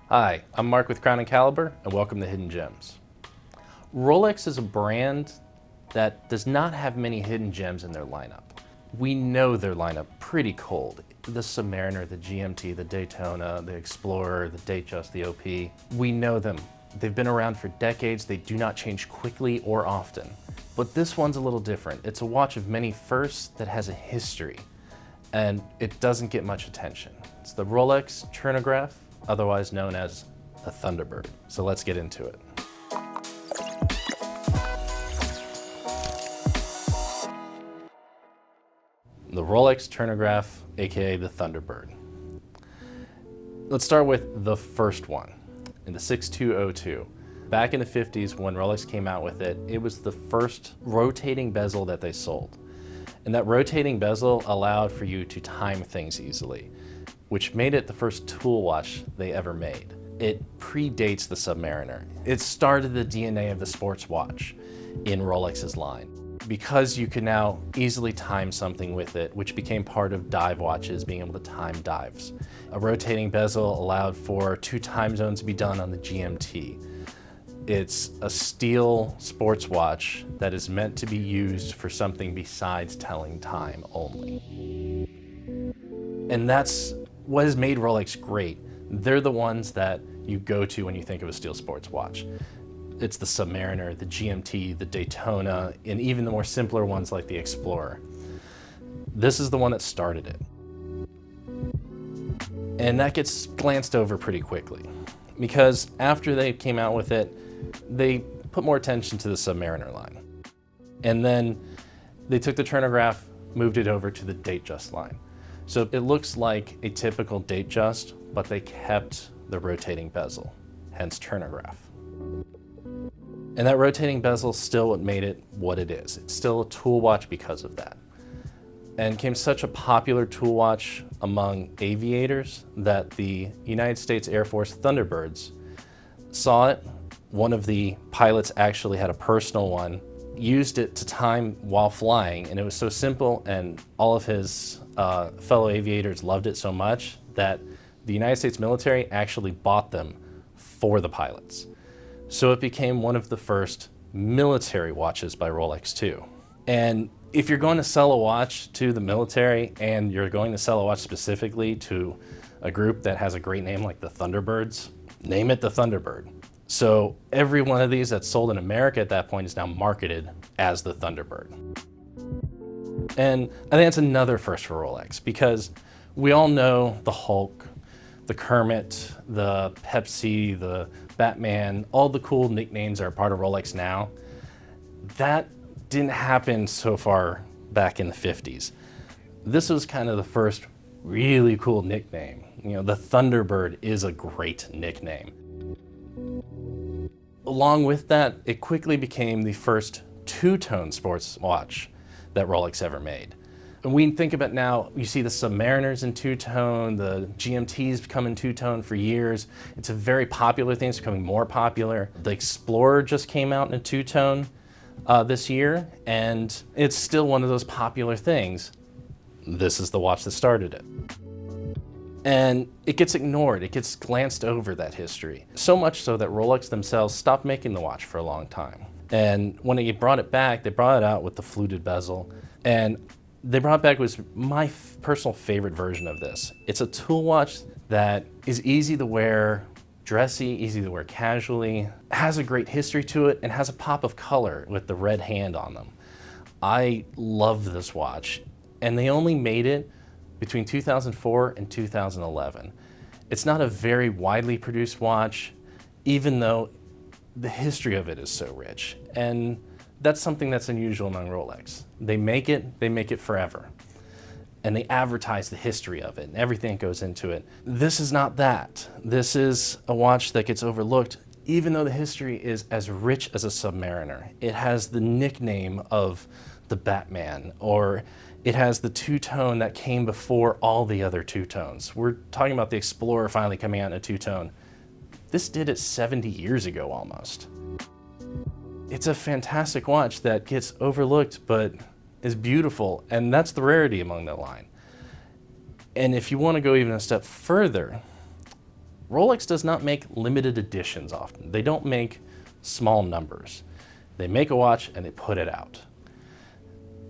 Hi, I'm Mark with Crown & Caliber, and welcome to Hidden Gems. Rolex is a brand that does not have many hidden gems in their lineup. We know their lineup pretty cold. The Submariner, the GMT, the Daytona, the Explorer, the Datejust, the OP. We know them. They've been around for decades. They do not change quickly or often. But this one's a little different. It's a watch of many firsts that has a history, and it doesn't get much attention. It's the Rolex Turnograph, otherwise known as the Thunderbird. So let's get into it. The Rolex Turnograph, aka the Thunderbird. Let's start with the first one, in the 6202. Back in the 50s, when Rolex came out with it, it was the first rotating bezel that they sold. And that rotating bezel allowed for you to time things easily, which made it the first tool watch they ever made. It predates the Submariner. It started the DNA of the sports watch in Rolex's line, because you could now easily time something with it, which became part of dive watches, being able to time dives. A rotating bezel allowed for 2 time zones to be done on the GMT. It's a steel sports watch that is meant to be used for something besides telling time only. And that's what has made Rolex great. They're the ones that you go to when you think of a steel sports watch. It's the Submariner, the GMT, the Daytona, and even the more simpler ones like the Explorer. This is the one that started it. And that gets glanced over pretty quickly, because after they came out with it, they put more attention to the Submariner line. And then they took the Turnograph, moved it over to the Datejust line. So it looks like a typical Datejust, but they kept the rotating bezel, hence Turnograph. And that rotating bezel still what made it what it is. It's still a tool watch because of that. And became such a popular tool watch among aviators that the United States Air Force Thunderbirds saw it. One of the pilots actually had a personal one, used it to time while flying, and it was so simple, and all of his fellow aviators loved it so much that the United States military actually bought them for the pilots. So it became one of the first military watches by Rolex too. And if you're going to sell a watch to the military, and you're going to sell a watch specifically to a group that has a great name like the Thunderbirds, name it the Thunderbird. So every one of these that's sold in America at that point is now marketed as the Thunderbird. And I think that's another first for Rolex, because we all know the Hulk, the Kermit, the Pepsi, the Batman, all the cool nicknames are part of Rolex now. That didn't happen so far back in the 50s. This was kind of the first really cool nickname. You know, the Thunderbird is a great nickname. Along with that, it quickly became the first two-tone sports watch that Rolex ever made. And we think about now, you see the Submariners in two-tone, the GMTs come in two-tone for years. It's a very popular thing, it's becoming more popular. The Explorer just came out in a two-tone this year, and it's still one of those popular things. This is the watch that started it. And it gets ignored, it gets glanced over, that history. So much so that Rolex themselves stopped making the watch for a long time. And when they brought it back, they brought it out with the fluted bezel. And they brought it back was my personal favorite version of this. It's a tool watch that is easy to wear, dressy, easy to wear casually, has a great history to it, and has a pop of color with the red hand on them. I love this watch, and they only made it between 2004 and 2011. It's not a very widely produced watch, even though the history of it is so rich. And that's something that's unusual among Rolex. They make it forever. And they advertise the history of it and everything that goes into it. This is not that. This is a watch that gets overlooked, even though the history is as rich as a Submariner. It has the nickname of the Batman, or it has the two-tone that came before all the other two-tones. We're talking about the Explorer finally coming out in a two-tone. This did it 70 years ago almost. It's a fantastic watch that gets overlooked but is beautiful, and that's the rarity among the line. And if you want to go even a step further, Rolex does not make limited editions often. They don't make small numbers. They make a watch and they put it out.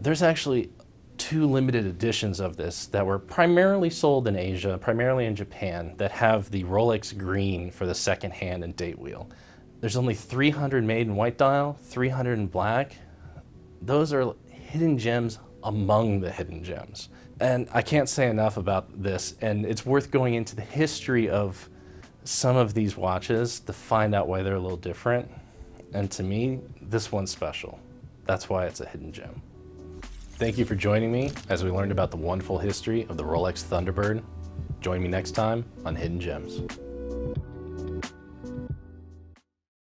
There's actually 2 limited editions of this that were primarily sold in Asia, primarily in Japan, that have the Rolex green for the second hand and date wheel. There's only 300 made in white dial, 300 in black. Those are hidden gems among the hidden gems. And I can't say enough about this, and it's worth going into the history of some of these watches to find out why they're a little different. And to me, this one's special. That's why it's a hidden gem. Thank you for joining me as we learned about the wonderful history of the Rolex Thunderbird. Join me next time on Hidden Gems.